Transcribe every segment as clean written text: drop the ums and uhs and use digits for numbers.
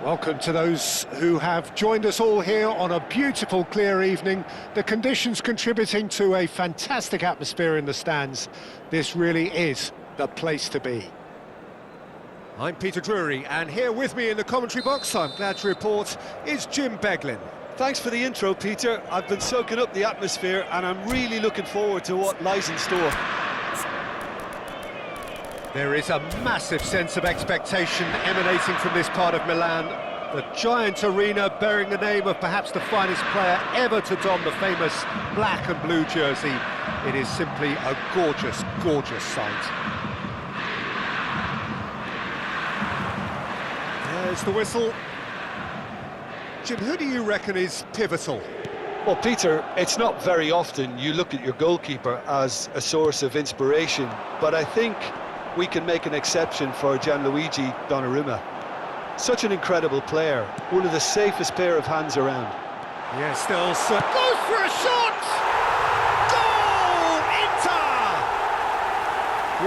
Welcome to those who have joined us all here on a beautiful, clear evening. The conditions contributing to a fantastic atmosphere in the stands. This really is the place to be. I'm Peter Drury, and here with me in the commentary box, I'm glad to report, is Jim Beglin. Thanks for the intro, Peter. I've been soaking up the atmosphere, and I'm really looking forward to what lies in store. There is a massive sense of expectation emanating from this part of Milan. The giant arena bearing the name of perhaps the finest player ever to don the famous black and blue jersey. It is simply a gorgeous, gorgeous sight. There's the whistle. Jim, who do you reckon is pivotal? Well, Peter, it's not very often you look at your goalkeeper as a source of inspiration, but I think we can make an exception for Gianluigi Donnarumma. Such an incredible player, one of the safest pair of hands around. Yeah, still goes for a shot! Goal! Inter!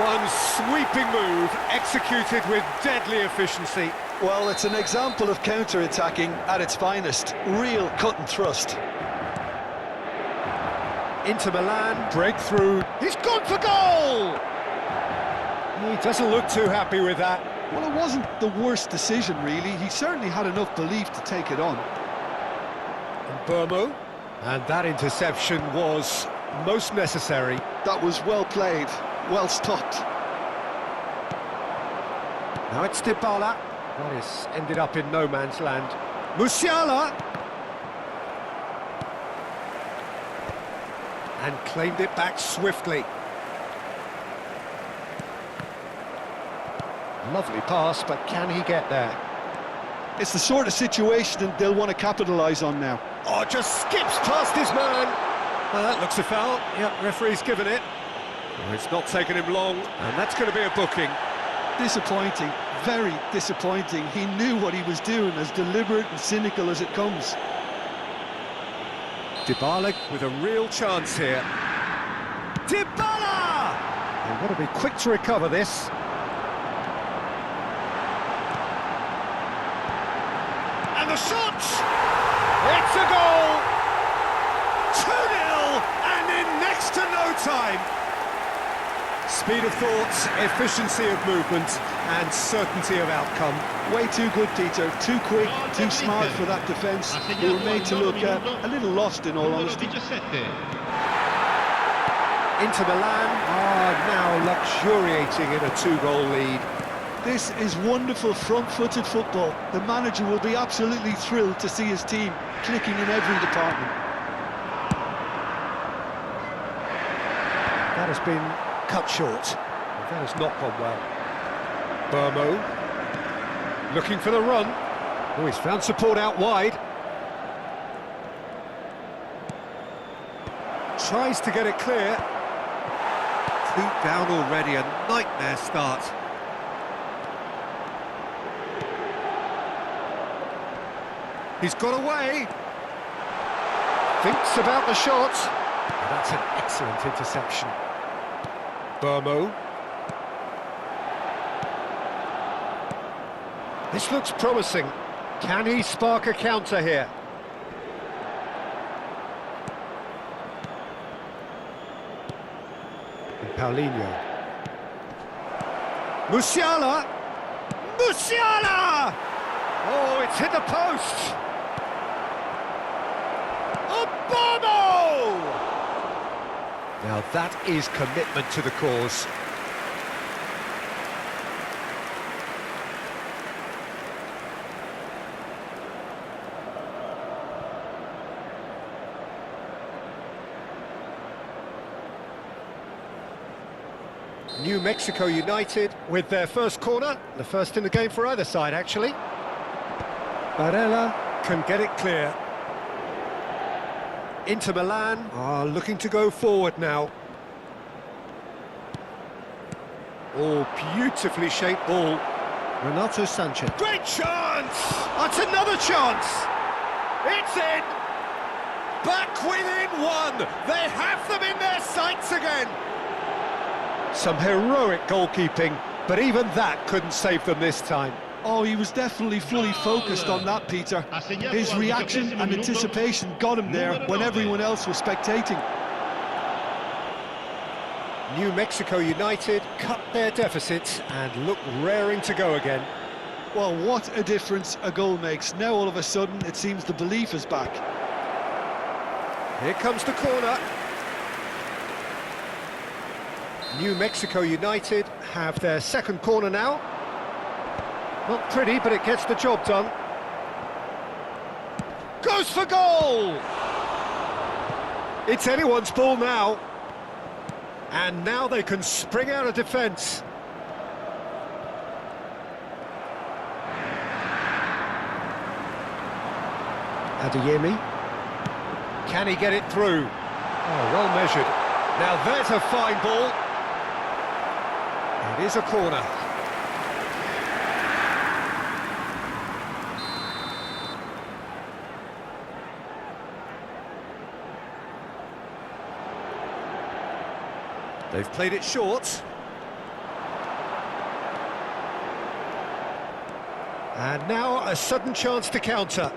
One sweeping move, executed with deadly efficiency. Well, it's an example of counter-attacking at its finest. Real cut and thrust. Inter Milan, breakthrough. He's gone for goal! He doesn't look too happy with that. Well, it wasn't the worst decision, really. He certainly had enough belief to take it on. And Burmo. And that interception was most necessary. That was well played, well stopped. Now it's Dybala. That has ended up in no man's land. Musiala! And claimed it back swiftly. Lovely pass, but can he get there? It's the sort of situation they'll want to capitalise on now. Oh, just skips past his man. That looks a foul. Yep, referee's given it. Oh, it's not taken him long, and that's going to be a booking. Disappointing, very disappointing. He knew what he was doing, as deliberate and cynical as it comes. Dybala with a real chance here. Dybala! They've got to be quick to recover this. And the shot! It's a goal! 2-0, and in next to no time. Speed of thoughts, efficiency of movement, and certainty of outcome. Way too good, Peter. Too quick, too smart for that defence. They were made to look a little lost, in all honesty. Inter Milan are now luxuriating in a 2-goal lead. This is wonderful front-footed football. The manager will be absolutely thrilled to see his team clicking in every department. That has been cut short. That has not gone well. Burmo looking for the run. Oh, he's found support out wide. Tries to get it clear. 2 down already, a nightmare start. He's got away. Thinks about the shot. That's an excellent interception. Burmo. This looks promising. Can he spark a counter here? And Paulinho. Musiala! Musiala! Oh, it's hit the post! Obama! Now that is commitment to the cause. New Mexico United with their first corner, the first in the game for either side, actually. Barella can get it clear. Inter Milan are looking to go forward now. Oh, beautifully shaped ball. Renato Sanchez. Great chance! That's another chance! It's in! Back within one! They have them in their sights again! Some heroic goalkeeping, but even that couldn't save them this time. Oh, he was definitely fully focused on that, Peter. His reaction and anticipation got him there when everyone else was spectating. New Mexico United cut their deficit and look raring to go again. Well, what a difference a goal makes. Now all of a sudden it seems the belief is back. Here comes the corner. New Mexico United have their second corner now. Not pretty, but it gets the job done. Goes for goal! It's anyone's ball now. And now they can spring out of defence. Adeyemi. Can he get it through? Oh, well measured. Now there's a fine ball. It is a corner. They've played it short. And now a sudden chance to counter.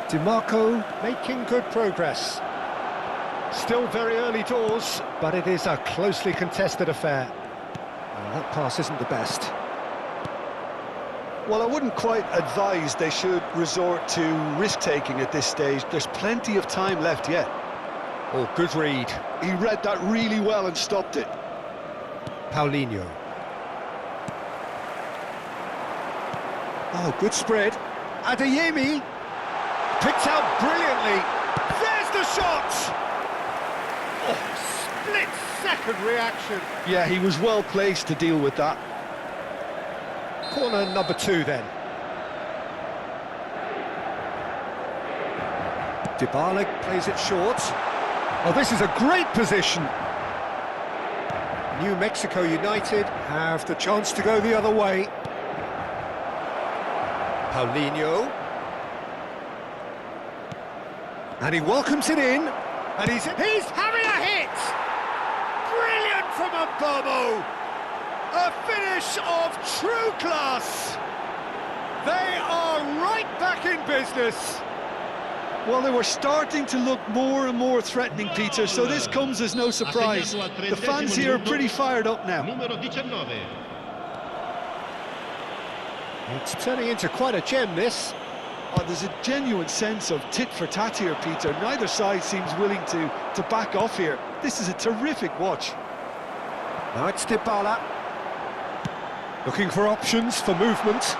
DiMarco making good progress. Still very early doors, but it is a closely contested affair. Well, that pass isn't the best. Well, I wouldn't quite advise they should resort to risk-taking at this stage. There's plenty of time left yet. Oh, good read. He read that really well and stopped it. Paulinho. Oh, good spread. Adeyemi. Picked out brilliantly. There's the shot! Oh, split-second reaction. Yeah, he was well placed to deal with that. Corner number 2 then. Dybala plays it short. Oh, this is a great position. New Mexico United have the chance to go the other way. Paulinho. And he welcomes it in. And he's having a hit! Brilliant from Mbomo! A finish of true class! They are right back in business! Well, they were starting to look more and more threatening, Peter, so this comes as no surprise. The fans here are pretty fired up now. It's turning into quite a gem, this. Oh, there's a genuine sense of tit-for-tat here, Peter. Neither side seems willing to back off here. This is a terrific watch. Now it's Dybala. Looking for options for movement.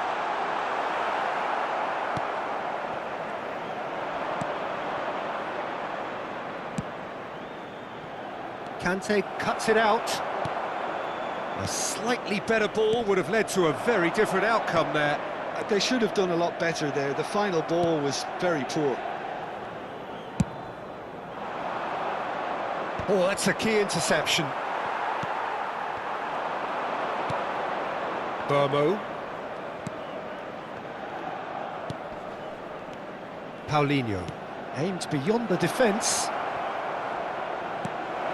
Kante cuts it out. A slightly better ball would have led to a very different outcome there. They should have done a lot better there. The final ball was very poor. Oh, that's a key interception. Burmo. Paulinho. Aimed beyond the defence.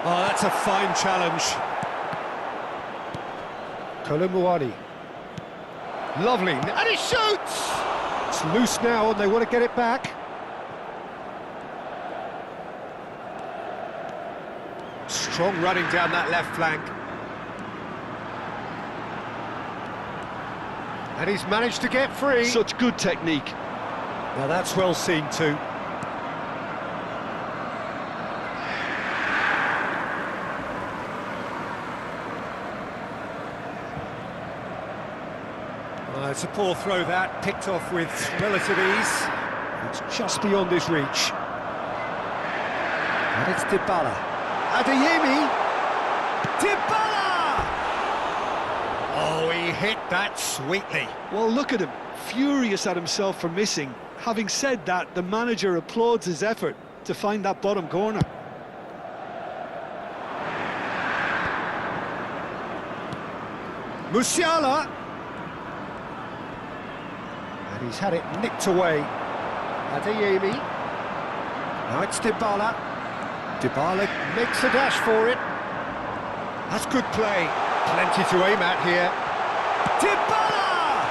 Oh, that's a fine challenge. Kolumuani. Lovely, and he shoots! It's loose now and they want to get it back. Strong running down that left flank. And he's managed to get free. Such good technique. Now that's well seen too. It's a poor throw that, picked off with relative ease. It's just beyond his reach. And it's Dybala. Adeyemi! Dybala! Oh, he hit that sweetly. Well, look at him, furious at himself for missing. Having said that, the manager applauds his effort to find that bottom corner. Musiala! And he's had it nicked away. Adeyemi. Now it's Dybala. Dybala makes a dash for it. That's good play. Plenty to aim at here. Dybala!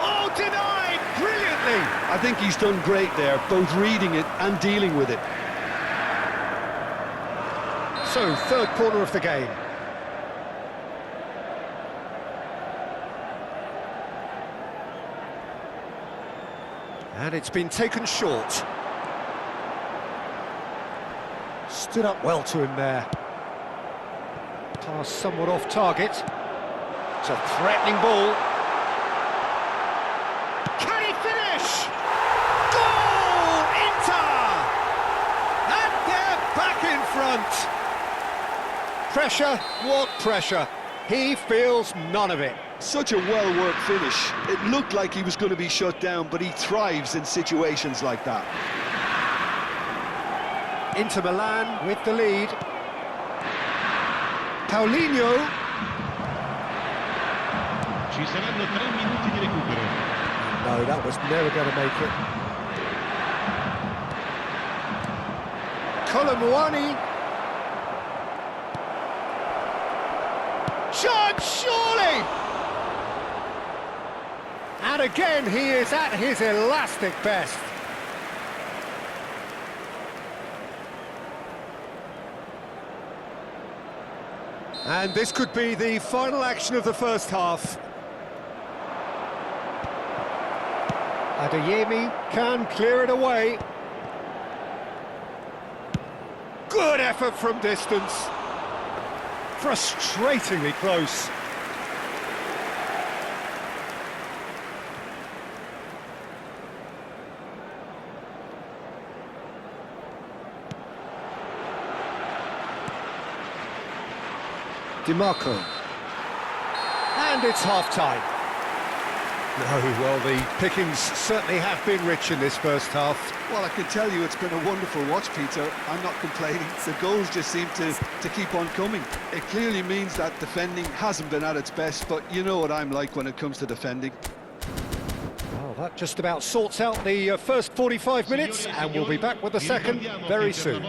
Oh, denied brilliantly! I think he's done great there, both reading it and dealing with it. So, third corner of the game. And it's been taken short. Stood up well to him there. Pass somewhat off target. It's a threatening ball. Can he finish? Goal! Inter! And they're back in front. Pressure? What pressure? He feels none of it. Such a well-worked finish. It looked like he was going to be shut down, but he thrives in situations like that. Inter Milan with the lead. Paulinho. Ci saranno 3 minuti di recupero. No, that was never going to make it. Colomwani. Shot, surely! And again, he is at his elastic best. And this could be the final action of the first half. Adeyemi can clear it away. Good effort from distance. Frustratingly close. DiMarco. And it's half-time. No, well, the pickings certainly have been rich in this first half. Well, I can tell you it's been a wonderful watch, Peter. I'm not complaining. The goals just seem to keep on coming. It clearly means that defending hasn't been at its best, but you know what I'm like when it comes to defending. Well, that just about sorts out the first 45 minutes, and we'll be back with the second very soon.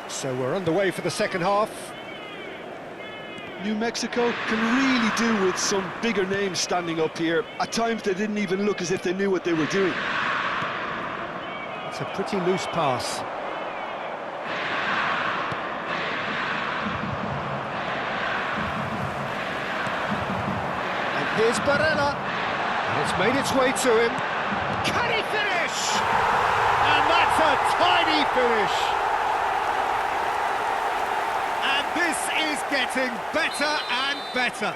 So we're underway for the second half. New Mexico can really do with some bigger names standing up here. At times they didn't even look as if they knew what they were doing. It's a pretty loose pass. And here's Barella. And it's made its way to him. Can he finish? And that's a tiny finish. This is getting better and better.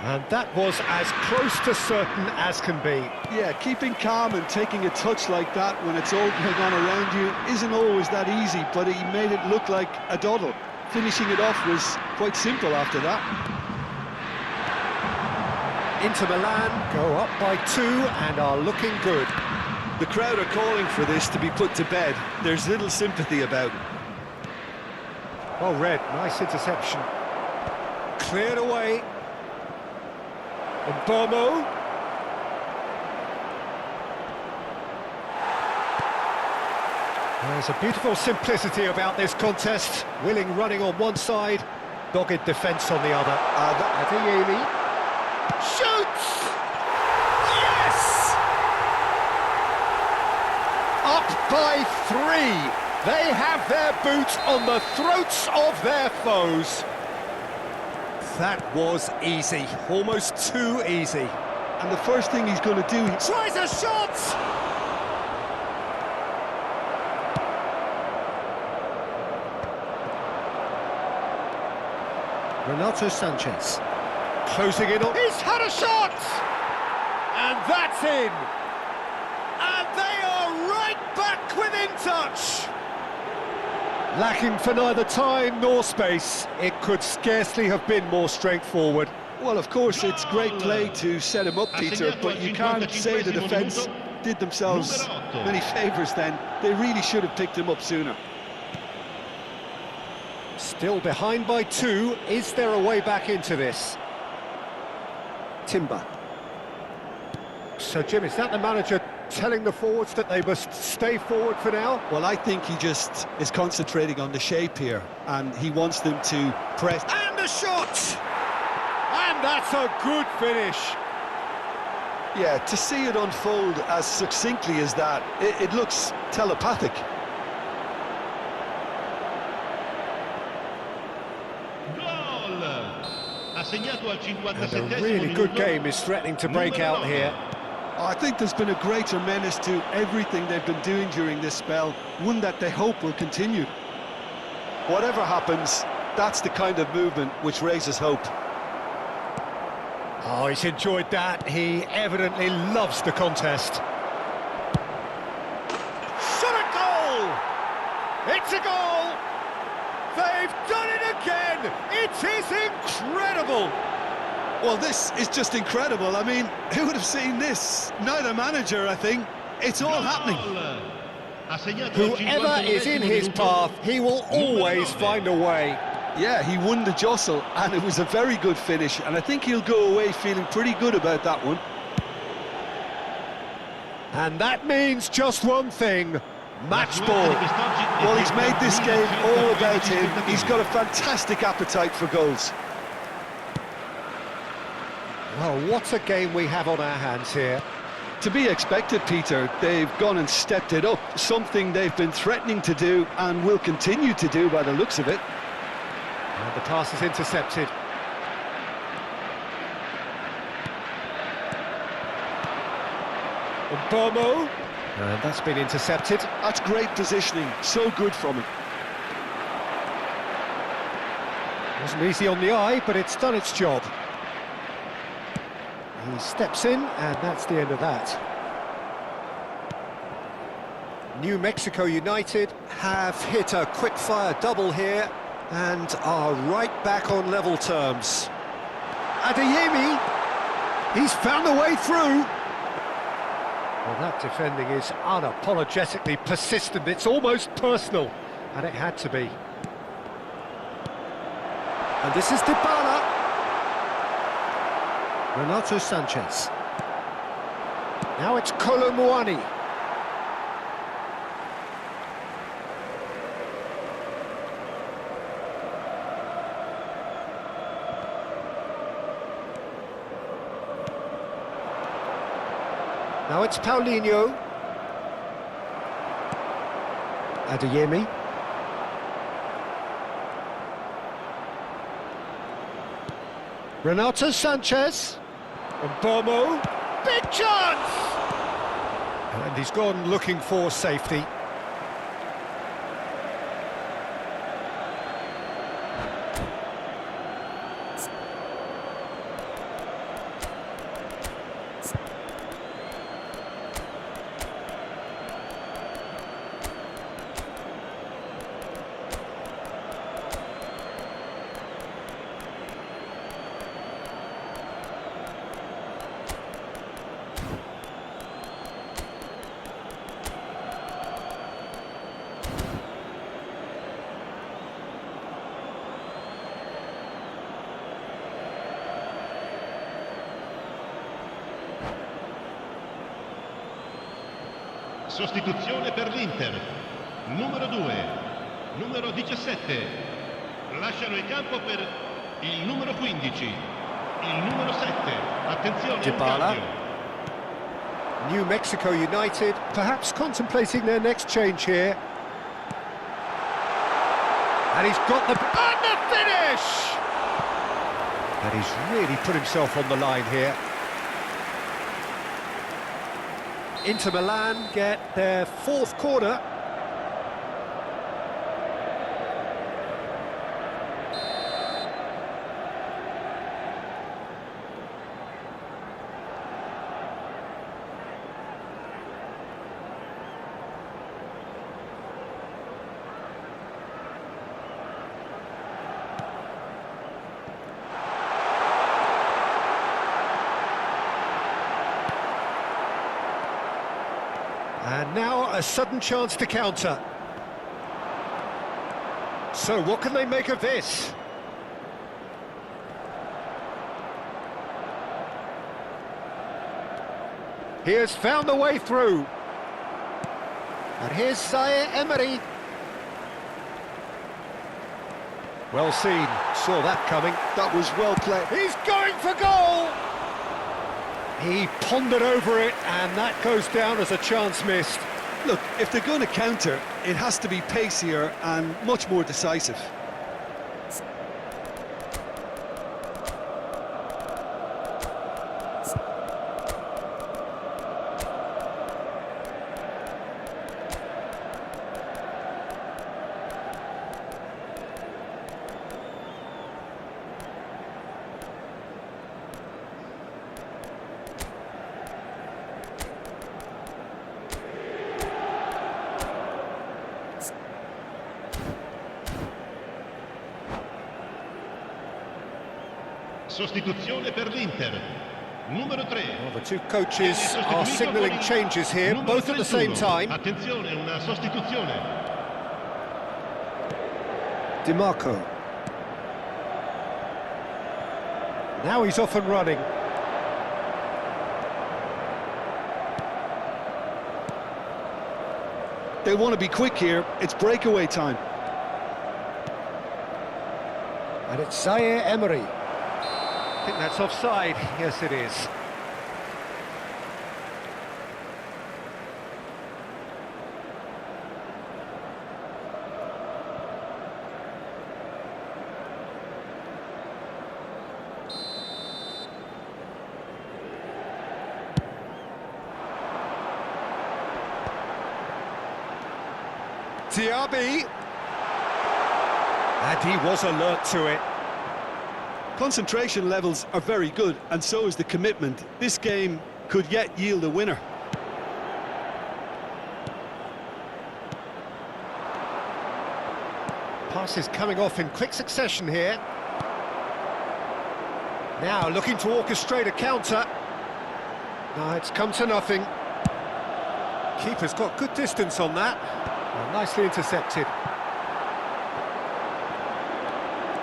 And that was as close to certain as can be. Yeah, keeping calm and taking a touch like that when it's all going on around you isn't always that easy, but he made it look like a doddle. Finishing it off was quite simple after that. Inter Milan go up by 2 and are looking good. The crowd are calling for this to be put to bed. There's little sympathy about it. Well read, nice interception. Cleared away. And Burmo. There's a beautiful simplicity about this contest. Willing running on one side, dogged defence on the other. Adeyemi shoots! Yes! Up by 3. They have their boot on the throats of their foes. That was easy, almost too easy. And the first thing he's going to do... Tries a shot! Renato Sanchez. Closing it on. He's had a shot! And that's in! And they are right back within touch! Lacking for neither time nor space, it could scarcely have been more straightforward. Well, of course, it's great play to set him up, Peter, but you can't say the defence did themselves many favours then. They really should have picked him up sooner. Still behind by 2, is there a way back into this? Timber. So, Jim, is that the manager telling the forwards that they must stay forward for now? Well, I think he just is concentrating on the shape here, and he wants them to press. And a shot! And that's a good finish. Yeah, to see it unfold as succinctly as that, it looks telepathic. And a really good game is threatening to break out here. I think there's been a greater menace to everything they've been doing during this spell, one that they hope will continue. Whatever happens, that's the kind of movement which raises hope. Oh, he's enjoyed that. He evidently loves the contest. Shot a goal! It's a goal! They've done it again! It is incredible! Well, this is just incredible. I mean, who would have seen this? Neither manager, I think. It's all happening. Whoever is in his path, he will always find a way. Yeah, he won the jostle, and it was a very good finish, and I think he'll go away feeling pretty good about that one. And that means just one thing, match ball. Well, he's made this game all about him. He's got a fantastic appetite for goals. Well, what a game we have on our hands here. To be expected, Peter. They've gone and stepped it up, something they've been threatening to do and will continue to do by the looks of it. And the pass is intercepted. Bomo. And that's been intercepted. That's great positioning, so good from him. Wasn't easy on the eye, but it's done its job. He steps in, and that's the end of that. New Mexico United have hit a quick-fire double here and are right back on level terms. Adeyemi, he's found a way through. Well, that defending is unapologetically persistent. It's almost personal, and it had to be. And this is Dybala. Renato Sanchez. Now it's Kolo Muani. Now it's Paulinho. Adeyemi. Renato Sanchez. And Bomo. Big chance! And he's gone looking for safety. Sostituzione per l'Inter. Numero 2, numero 17. Lasciano il campo per il numero 15, il numero 7. Attenzione, Dybala. New Mexico United, perhaps contemplating their next change here. And he's got the... And the finish! And he's really put himself on the line here. Inter Milan get their fourth corner. And now a sudden chance to counter. So what can they make of this? He has found the way through. And here's Zaire Emery. Well seen, saw that coming. That was well played. He's going for goal! He pondered over it, and that goes down as a chance missed. Look, if they're going to counter, it has to be pacier and much more decisive. Sostituzione per l'Inter. Numero 3. Well, the two coaches are signalling changes here, both at the same time. Attenzione, una sostituzione. Di Marco. Now he's off and running. They want to be quick here. It's breakaway time. And it's Zaire Emery. I think that's offside. Yes, it is. Diaby. And he was alert to it. Concentration levels are very good, and so is the commitment. This game could yet yield a winner. Passes coming off in quick succession here. Now looking to orchestrate a counter. No, it's come to nothing. Keeper's got good distance on that. Well, nicely intercepted.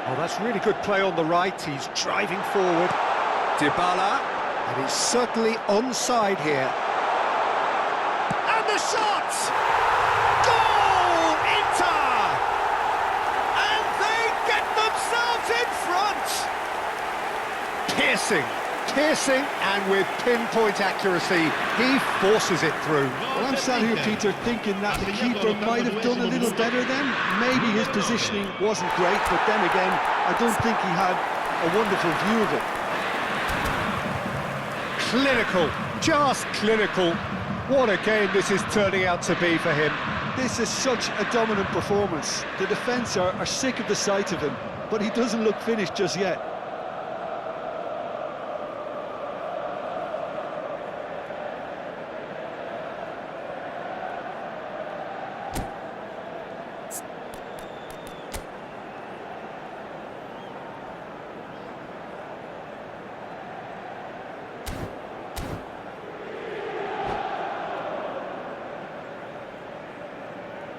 Oh, that's really good play on the right. He's driving forward. Dybala, and he's certainly onside here. And the shot! Goal! Inter! And they get themselves in front! Piercing, and with pinpoint accuracy, he forces it through. Well, I'm sat here, Peter, thinking that the keeper might have done a little better then. Maybe his positioning wasn't great, but then again, I don't think he had a wonderful view of it. Clinical, just clinical. What a game this is turning out to be for him. This is such a dominant performance. The defence are sick of the sight of him, but he doesn't look finished just yet.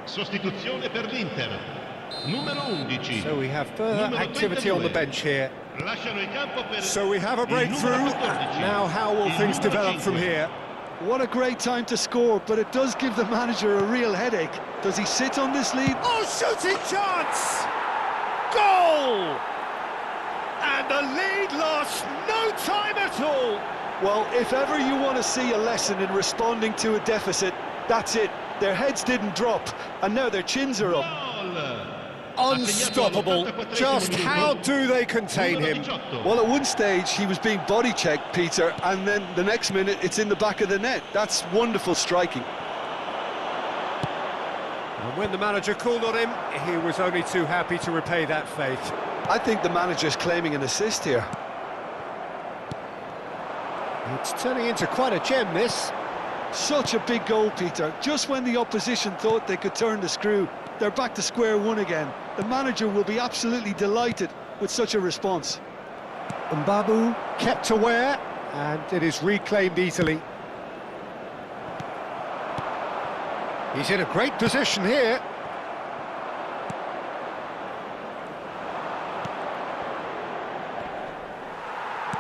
Sostituzione per l'Inter. Numero 11. So we have further activity on the bench here. Lasciano il campo per So we have a breakthrough. Now how will things develop from here? What a great time to score, but it does give the manager a real headache. Does he sit on this lead? Oh, shooting chance! Goal! And the lead lost no time at all. Well, if ever you want to see a lesson in responding to a deficit, that's it. Their heads didn't drop, and now their chins are up. Unstoppable. Just how do they contain him? Well, at one stage, he was being body-checked, Peter, and then the next minute, it's in the back of the net. That's wonderful striking. And when the manager called on him, he was only too happy to repay that faith. I think the manager's claiming an assist here. It's turning into quite a gem, this. Such a big goal, Peter. Just when the opposition thought they could turn the screw, they're back to square one again. The manager will be absolutely delighted with such a response. Mbabu kept aware, and it is reclaimed easily. He's in a great position here.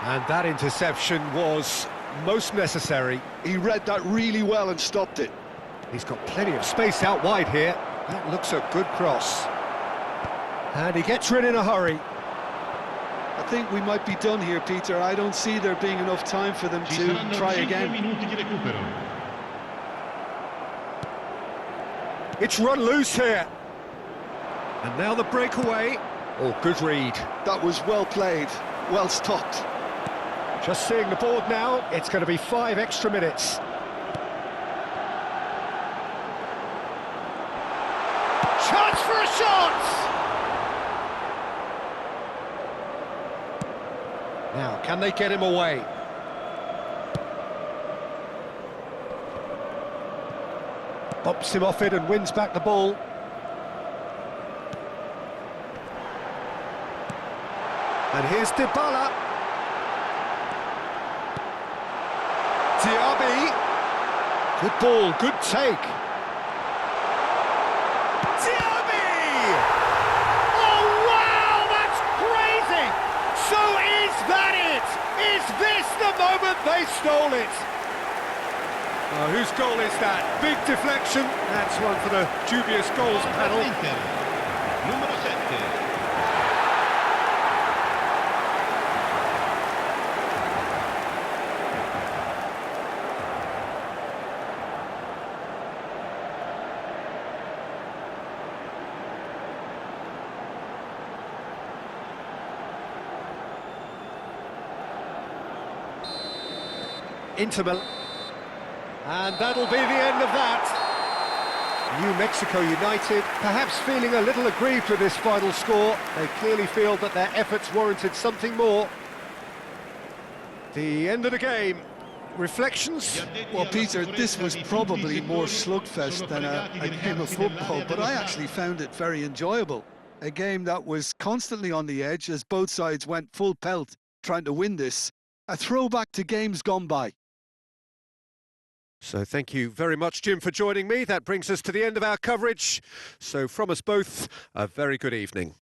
And that interception was most necessary. He read that really well and stopped it. He's got plenty of space out wide here. That looks a good cross. And he gets rid in a hurry. I think we might be done here, Peter. I don't see there being enough time for them to try again. It's run loose here. And now the breakaway. Oh, good read. That was well played, well stopped. Just seeing the board now, it's going to be 5 extra minutes. Chance for a shot! Now, can they get him away? Bumps him off it and wins back the ball. And here's Dybala. Diaby. Good ball, good take. Diaby! Oh, wow, that's crazy! So is that it? Is this the moment they stole it? Oh, whose goal is that? Big deflection. That's one for the dubious goals panel. Numero 7. Inter Milan. And that'll be the end of that. New Mexico United, perhaps feeling a little aggrieved with this final score. They clearly feel that their efforts warranted something more. The end of the game. Reflections? Well, Peter, this was probably more slugfest than a game of football, but I actually found it very enjoyable. A game that was constantly on the edge as both sides went full pelt trying to win this. A throwback to games gone by. So thank you very much, Jim, for joining me. That brings us to the end of our coverage. So from us both, a very good evening.